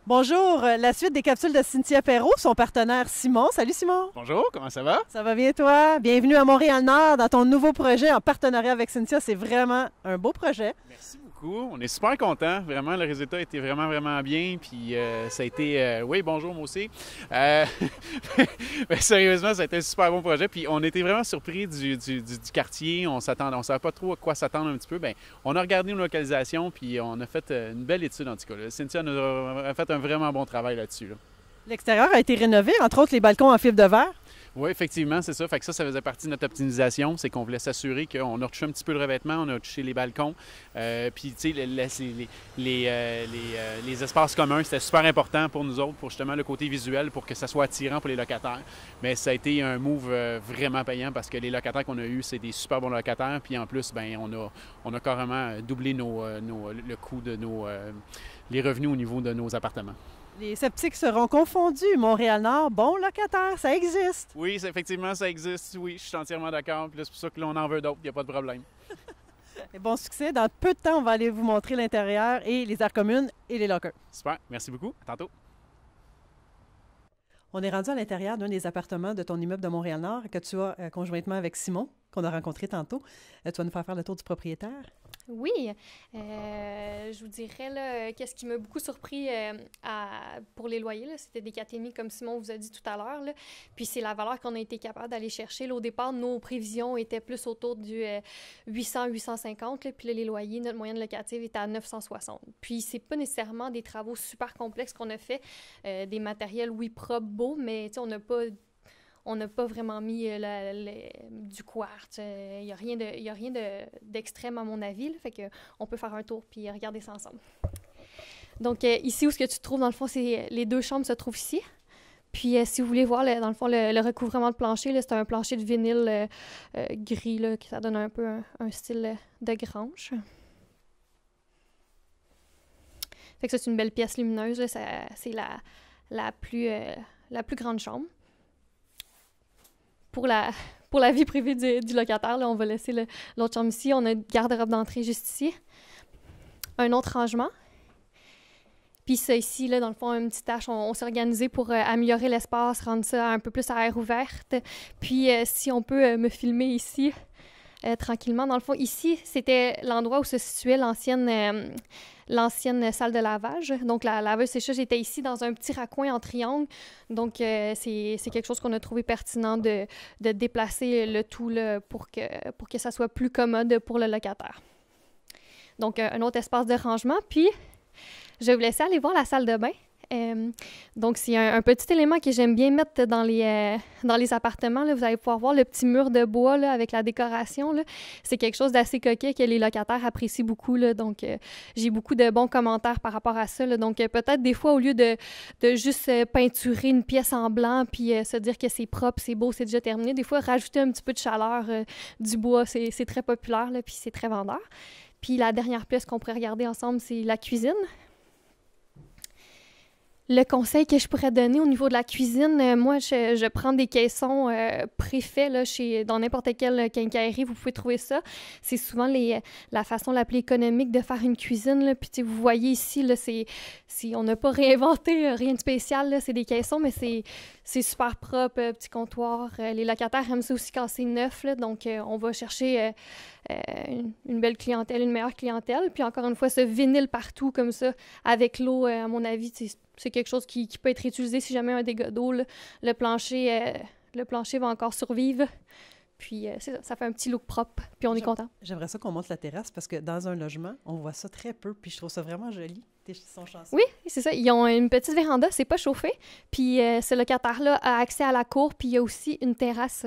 Bonjour, la suite des capsules de Cynthia Perrault, son partenaire Simon. Salut Simon. Bonjour, comment ça va? Ça va bien toi? Bienvenue à Montréal-Nord dans ton nouveau projet en partenariat avec Cynthia. C'est vraiment un beau projet. Merci beaucoup. On est super contents. Vraiment, le résultat était vraiment bien. Puis ça a été... oui, bonjour, moi aussi. Ben, sérieusement, ça a été un super bon projet. Puis on était vraiment surpris du quartier. On savait pas trop à quoi s'attendre un petit peu. Ben, on a regardé nos localisations, puis on a fait une belle étude en tout cas. Là. Cynthia nous a fait un vraiment bon travail là-dessus. Là. L'extérieur a été rénové, entre autres les balcons en fibre de verre. Oui, effectivement, c'est ça. Fait que ça faisait partie de notre optimisation. C'est qu'on voulait s'assurer qu'on a retouché un petit peu le revêtement, on a touché les balcons. Puis, tu sais, les espaces communs, c'était super important pour nous autres, pour justement le côté visuel, pour que ça soit attirant pour les locataires. Mais ça a été un move vraiment payant parce que les locataires qu'on a eus, c'est des super bons locataires. Puis en plus, ben on a carrément doublé le coût de les revenus au niveau de nos appartements. Les sceptiques seront confondus. Montréal-Nord, bon locataire, ça existe. Oui, effectivement, ça existe. Oui, je suis entièrement d'accord. Puis là, c'est pour ça que l'on en veut d'autres. Il n'y a pas de problème. Et bon succès. Dans peu de temps, on va aller vous montrer l'intérieur et les aires communes et les lockers. Super. Merci beaucoup. À tantôt. On est rendu à l'intérieur d'un des appartements de ton immeuble de Montréal-Nord que tu as conjointement avec Simon, qu'on a rencontré tantôt. Tu vas nous faire le tour du propriétaire. Oui, je vous dirais, là, qu'est-ce qui m'a beaucoup surpris pour les loyers, là, c'était des 4,5 comme Simon vous a dit tout à l'heure, là. Puis c'est la valeur qu'on a été capable d'aller chercher. Là, au départ, nos prévisions étaient plus autour du 800-850, là, puis là, les loyers, notre moyenne locative était à 960. Puis c'est pas nécessairement des travaux super complexes qu'on a fait, des matériels, oui, propres, beaux, mais on n'a pas vraiment mis du quartz. Il n'y a rien d'extrême, à mon avis. Là, fait qu'on peut faire un tour puis regarder ça ensemble. Donc, ici, où ce que tu te trouves, dans le fond, c'est les deux chambres se trouvent ici. Puis, si vous voulez voir, dans le fond, le recouvrement de plancher, là, c'est un plancher de vinyle gris, là, ça donne un peu un style de grange. Fait que ça, c'est une belle pièce lumineuse. Là, c'est la plus grande chambre. Pour la vie privée du locataire, là, on va laisser l'autre chambre ici. On a une garde-robe d'entrée juste ici. Un autre rangement. Puis ça ici, là, dans le fond, une petite tâche. On s'est organisé pour améliorer l'espace, rendre ça un peu plus à air ouverte. Puis si on peut me filmer ici, tranquillement. Dans le fond, ici, c'était l'endroit où se situait l'ancienne salle de lavage. Donc, la laveuse sécheuse était ici dans un petit raccoin en triangle. Donc, c'est quelque chose qu'on a trouvé pertinent de déplacer le tout là, pour que ça soit plus commode pour le locataire. Donc, un autre espace de rangement. Puis, je vais vous laisser aller voir la salle de bain. Donc, c'est un petit élément que j'aime bien mettre dans les appartements. Là. Vous allez pouvoir voir le petit mur de bois là, avec la décoration. Là. C'est quelque chose d'assez coquet que les locataires apprécient beaucoup. Là. Donc, j'ai beaucoup de bons commentaires par rapport à ça. Là. Donc, peut-être des fois, au lieu de juste peinturer une pièce en blanc puis se dire que c'est propre, c'est beau, c'est déjà terminé, des fois, rajouter un petit peu de chaleur du bois, c'est très populaire là, puis c'est très vendeur. Puis la dernière pièce qu'on pourrait regarder ensemble, c'est la cuisine. Le conseil que je pourrais donner au niveau de la cuisine, moi, je prends des caissons préfaits là, dans n'importe quelle quincaillerie, vous pouvez trouver ça. C'est souvent la façon la plus économique de faire une cuisine. Là. Puis vous voyez ici, là, on n'a pas réinventé rien de spécial, là, c'est des caissons, mais c'est super propre, petit comptoir. Les locataires aiment ça aussi quand c'est neuf, là, donc on va chercher une belle clientèle, une meilleure clientèle. Puis encore une fois, ce vinyle partout comme ça, avec l'eau, à mon avis, c'est quelque chose qui peut être utilisé si jamais un dégât d'eau. Le plancher va encore survivre. Puis ça fait un petit look propre, puis on est content. J'aimerais ça qu'on monte la terrasse parce que dans un logement, on voit ça très peu, puis je trouve ça vraiment joli. Ils sont chanceux. Oui, c'est ça. Ils ont une petite véranda, c'est pas chauffé. Puis ce locataire-là a accès à la cour, puis il y a aussi une terrasse.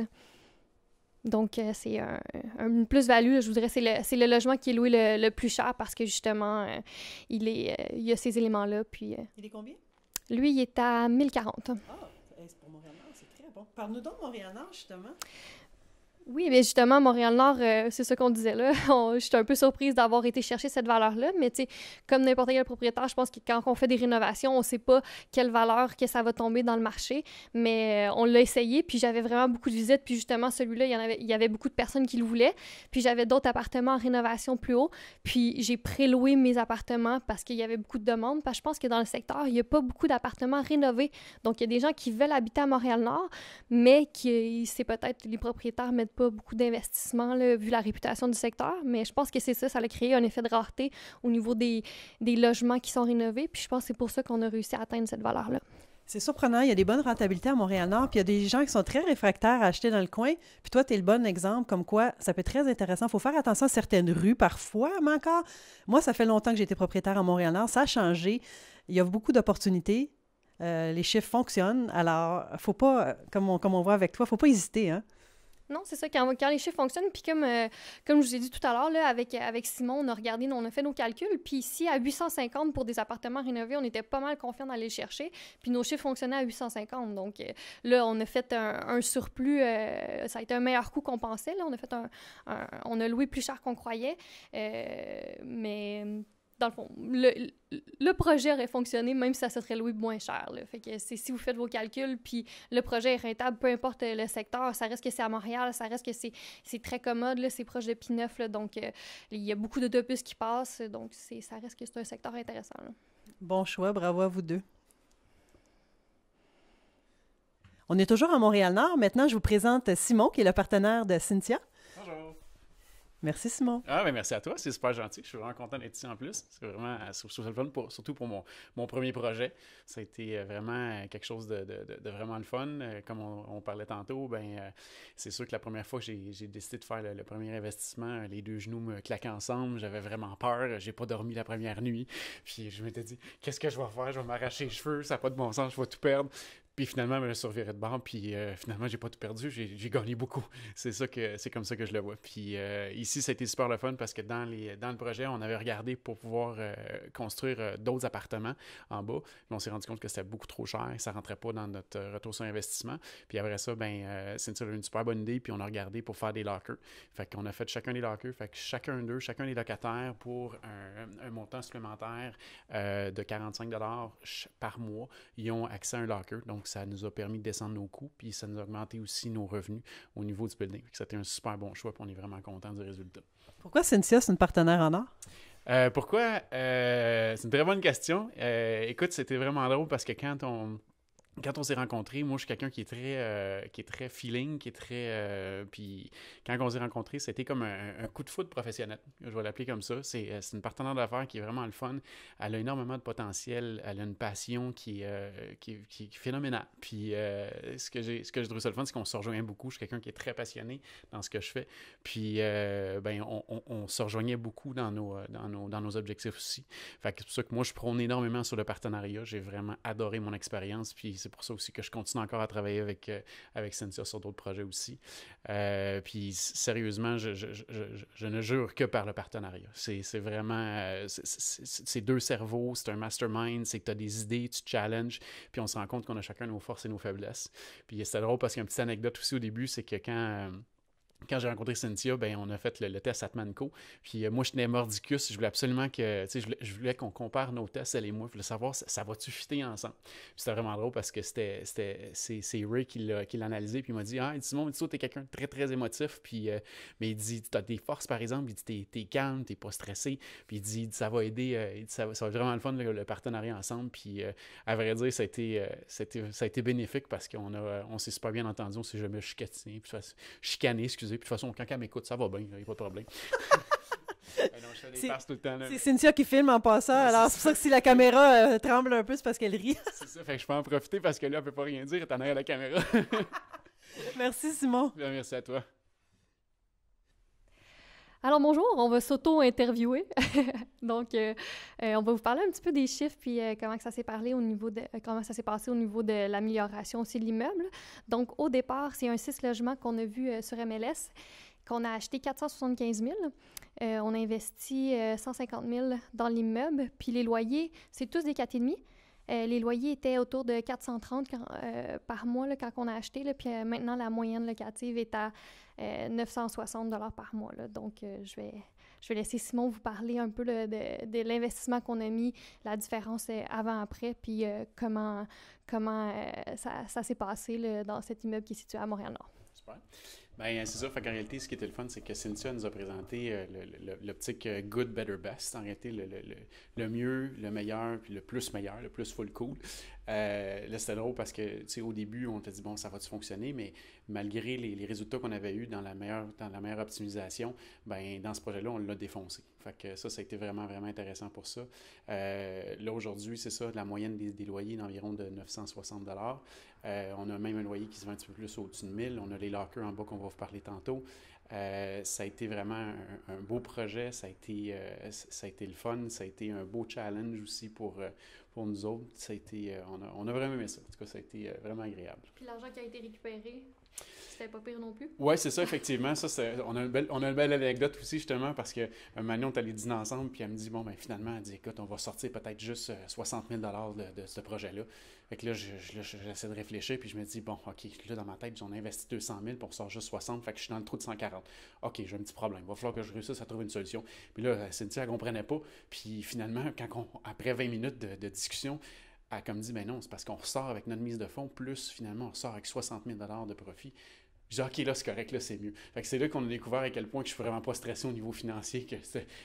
Donc, c'est une plus-value. Je vous dirais c'est le logement qui est loué le plus cher parce que, justement, il y a ces éléments-là. Puis, il est combien? Lui, il est à 1040. Ah, c'est pour Montréal-Nord, c'est très bon. Parle-nous donc de Montréal-Nord, justement. Oui, mais justement, Montréal-Nord, c'est ce qu'on disait là. Je suis un peu surprise d'avoir été chercher cette valeur-là, mais tu sais, comme n'importe quel propriétaire, je pense que quand on fait des rénovations, on ne sait pas quelle valeur que ça va tomber dans le marché, mais on l'a essayé, puis j'avais vraiment beaucoup de visites, puis justement, celui-là, il y avait beaucoup de personnes qui le voulaient, puis j'avais d'autres appartements en rénovation plus haut, puis j'ai préloué mes appartements parce qu'il y avait beaucoup de demandes, parce que je pense que dans le secteur, il n'y a pas beaucoup d'appartements rénovés, donc il y a des gens qui veulent habiter à Montréal-Nord, mais qui, c'est peut-être les propriétaires mettent pas beaucoup d'investissement, là, vu la réputation du secteur, mais je pense que c'est ça a créé un effet de rareté au niveau des logements qui sont rénovés, puis je pense que c'est pour ça qu'on a réussi à atteindre cette valeur-là. C'est surprenant, il y a des bonnes rentabilités à Montréal-Nord, puis il y a des gens qui sont très réfractaires à acheter dans le coin, puis toi, tu es le bon exemple, comme quoi ça peut être très intéressant. Il faut faire attention à certaines rues parfois, mais encore, moi, ça fait longtemps que j'ai été propriétaire à Montréal-Nord, ça a changé, il y a beaucoup d'opportunités, les chiffres fonctionnent, alors faut pas, comme on voit avec toi, faut pas hésiter, hein? Non, c'est ça, quand les chiffres fonctionnent, puis comme je vous ai dit tout à l'heure, là, avec Simon, on a regardé, on a fait nos calculs, puis ici, à 850 pour des appartements rénovés, on était pas mal confiants d'aller le chercher, puis nos chiffres fonctionnaient à 850, donc là, on a fait un surplus, ça a été un meilleur coût qu'on pensait, là, on a loué plus cher qu'on croyait, mais... Dans le fond, le projet aurait fonctionné même si ça se serait loué moins cher. Là. Fait que si vous faites vos calculs, puis le projet est rentable, peu importe le secteur, ça reste que c'est à Montréal, ça reste que c'est très commode, là, c'est proche de P9, là, donc il y a beaucoup d'autobus qui passent, donc ça reste que c'est un secteur intéressant. Là. Bon choix, bravo à vous deux. On est toujours à Montréal-Nord. Maintenant, je vous présente Simon, qui est le partenaire de Cynthia. Bonjour. Merci, Simon. Ah, ben merci à toi, c'est super gentil. Je suis vraiment content d'être ici en plus. C'est vraiment, je trouve ça le fun, surtout pour mon premier projet. Ça a été vraiment quelque chose de vraiment le fun. Comme on parlait tantôt, c'est sûr que la première fois que j'ai décidé de faire le premier investissement, les deux genoux me claquaient ensemble. J'avais vraiment peur. J'ai pas dormi la première nuit. Puis je m'étais dit, qu'est-ce que je vais faire? Je vais m'arracher les cheveux, ça n'a pas de bon sens, je vais tout perdre. Puis finalement, je me suis reviré de bord, puis finalement, j'ai pas tout perdu, j'ai gagné beaucoup. C'est comme ça que je le vois. Puis ici, ça a été super le fun parce que dans le projet, on avait regardé pour pouvoir construire d'autres appartements en bas. Mais on s'est rendu compte que c'était beaucoup trop cher, ça rentrait pas dans notre retour sur investissement. Puis après ça, c'est une super bonne idée, puis on a regardé pour faire des lockers. Fait qu'on a fait chacun des lockers, fait que chacun des locataires, pour un montant supplémentaire de 45 $ par mois, ils ont accès à un locker. Donc, ça nous a permis de descendre nos coûts, puis ça nous a augmenté aussi nos revenus au niveau du building. C'était un super bon choix, puis on est vraiment content du résultat. Pourquoi Cynthia, c'est une partenaire en or? Pourquoi? C'est une très bonne question. Écoute, c'était vraiment drôle parce que quand on s'est rencontrés, moi, je suis quelqu'un qui est très feeling, qui est très... puis quand on s'est rencontrés, c'était comme un coup de foudre professionnel. Je vais l'appeler comme ça. C'est une partenaire d'affaires qui est vraiment le fun. Elle a énormément de potentiel. Elle a une passion qui est phénoménale. Puis ce que je trouve ça le fun, c'est qu'on se rejoint beaucoup. Je suis quelqu'un qui est très passionné dans ce que je fais. Puis on se rejoignait beaucoup dans nos objectifs aussi. Fait que c'est pour ça que moi, je prône énormément sur le partenariat. J'ai vraiment adoré mon expérience. Puis c'est pour ça aussi que je continue encore à travailler avec Cynthia sur d'autres projets aussi. Puis sérieusement, je ne jure que par le partenariat. C'est vraiment... c'est deux cerveaux, c'est un mastermind, c'est que tu as des idées, tu te challenges, puis on se rend compte qu'on a chacun nos forces et nos faiblesses. Puis c'était drôle parce qu'il y a une petite anecdote aussi au début, c'est que quand j'ai rencontré Cynthia, on a fait le test Atmanco. Puis moi, je tenais mordicus. Je voulais absolument je voulais qu'on compare nos tests, elle et moi. Je voulais savoir, ça va-tu fitter ensemble? Puis c'était vraiment drôle parce que c'est Ray qui l'a analysé. Puis il m'a dit, Simon, t'es quelqu'un de très, très émotif. Puis, mais il dit, t'as des forces, par exemple. Il dit, t'es calme, t'es pas stressé. Puis il dit, ça va aider. Ça va être vraiment le fun, le partenariat ensemble. Puis à vrai dire, ça a été bénéfique parce qu'on s'est super bien entendu. On s'est jamais chicané, excusez. Puis de toute façon, quand elle m'écoute, ça va bien, il n'y a pas de problème. Non, je fais des passes tout le temps. Là, c'est Cynthia qui filme en passant, alors c'est pour ça que si la caméra tremble un peu, c'est parce qu'elle rit. C'est ça, fait que je peux en profiter parce que là, elle ne peut pas rien dire, elle est en arrière de la caméra. Merci, Simon. Bien, merci à toi. Alors bonjour, on va s'auto-interviewer. Donc, on va vous parler un petit peu des chiffres puis comment ça s'est passé au niveau de l'amélioration aussi de l'immeuble. Donc, au départ, c'est un 6 logements qu'on a vu sur MLS, qu'on a acheté 475 000. On a investi 150 000 dans l'immeuble. Puis les loyers, c'est tous des 4,5. Les loyers étaient autour de 430 par mois là, quand on a acheté. Là, puis maintenant, la moyenne locative est à 960 $ par mois. Là. Donc, je vais laisser Simon vous parler un peu là, de l'investissement qu'on a mis, la différence avant-après, puis comment ça s'est passé là, dans cet immeuble qui est situé à Montréal-Nord. Super. Bien, c'est ça. Fait qu'en réalité, ce qui était le fun, c'est que Cynthia nous a présenté l'optique good, better, best. En réalité, le mieux, le meilleur, puis le plus meilleur, le plus full cool. Là, c'était drôle parce que, tu sais, au début, on t'a dit, bon, ça va-tu fonctionner? Mais malgré les résultats qu'on avait eus dans la meilleure optimisation, ben dans ce projet-là, on l'a défoncé. Fait que ça a été vraiment, vraiment intéressant pour ça. Là, aujourd'hui, c'est ça, la moyenne des loyers d'environ de 960 $. On a même un loyer qui se vend un petit peu plus au-dessus de 1000. On a les lockers en bas qu'on va vous parler tantôt. Ça a été vraiment un beau projet, ça a été le fun, ça a été un beau challenge aussi pour nous autres. Ça a été, on a vraiment aimé ça. En tout cas, ça a été vraiment agréable. Puis l'argent qui a été récupéré, c'était pas pire non plus. Oui, c'est ça, effectivement. On a une belle anecdote aussi, justement, parce que Manon, on est allé dîner ensemble, puis elle me dit, bon, ben finalement, elle dit, écoute, on va sortir peut-être juste 60 000 $ de ce projet-là. Fait que là, j'essaie de réfléchir, puis je me dis, bon, OK, là, dans ma tête, j'en ai investi 200 000, puis on sort juste 60, fait que je suis dans le trou de 140. OK, j'ai un petit problème. Il va falloir que je réussisse à trouver une solution. Puis là, Cynthia, elle ne comprenait pas. Puis finalement, après 20 minutes de discussion, elle a comme dit, ben non, c'est parce qu'on ressort avec notre mise de fonds, plus finalement, on ressort avec 60 000 $ de profit. Je dis, OK, là, c'est correct, là, c'est mieux. Fait que c'est là qu'on a découvert à quel point que je suis vraiment pas stressé au niveau financier, que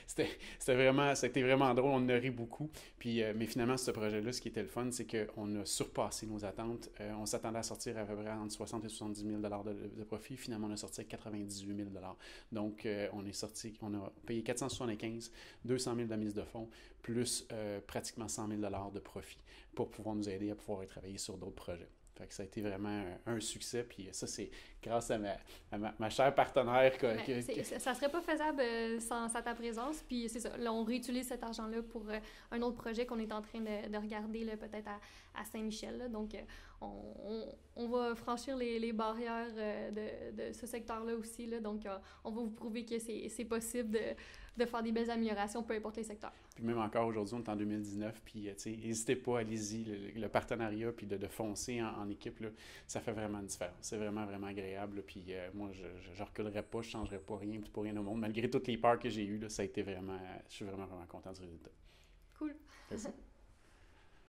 c'était vraiment drôle, on en a ri beaucoup. Puis, mais finalement, ce projet-là, ce qui était le fun, c'est qu'on a surpassé nos attentes. On s'attendait à sortir à peu près entre 60 et 70 000 $ de profit. Finalement, on a sorti à 98 000 $. Donc, on a payé 475, 200 000 de mise de fonds, plus pratiquement 100 000 $ de profit pour pouvoir nous aider à pouvoir travailler sur d'autres projets. Fait que ça a été vraiment un succès, puis ça, c'est grâce à ma chère partenaire. Ça serait pas faisable sans ta présence, puis c'est ça. Là, on réutilise cet argent-là pour un autre projet qu'on est en train de regarder, là, peut-être à Saint-Michel. Là. Donc, on va franchir les barrières de ce secteur-là aussi. Là. Donc, on va vous prouver que c'est possible de faire des belles améliorations, peu importe les secteurs. Puis même encore aujourd'hui, on est en 2019, puis n'hésitez pas, allez-y, le partenariat, puis de foncer en équipe, là, ça fait vraiment une différence. C'est vraiment, vraiment agréable. Là, puis moi, je ne reculerai pas, je ne changerai pas rien, pour rien au monde. Malgré toutes les peurs que j'ai eues, là, ça a été vraiment, je suis vraiment, vraiment content du résultat. Cool. Merci.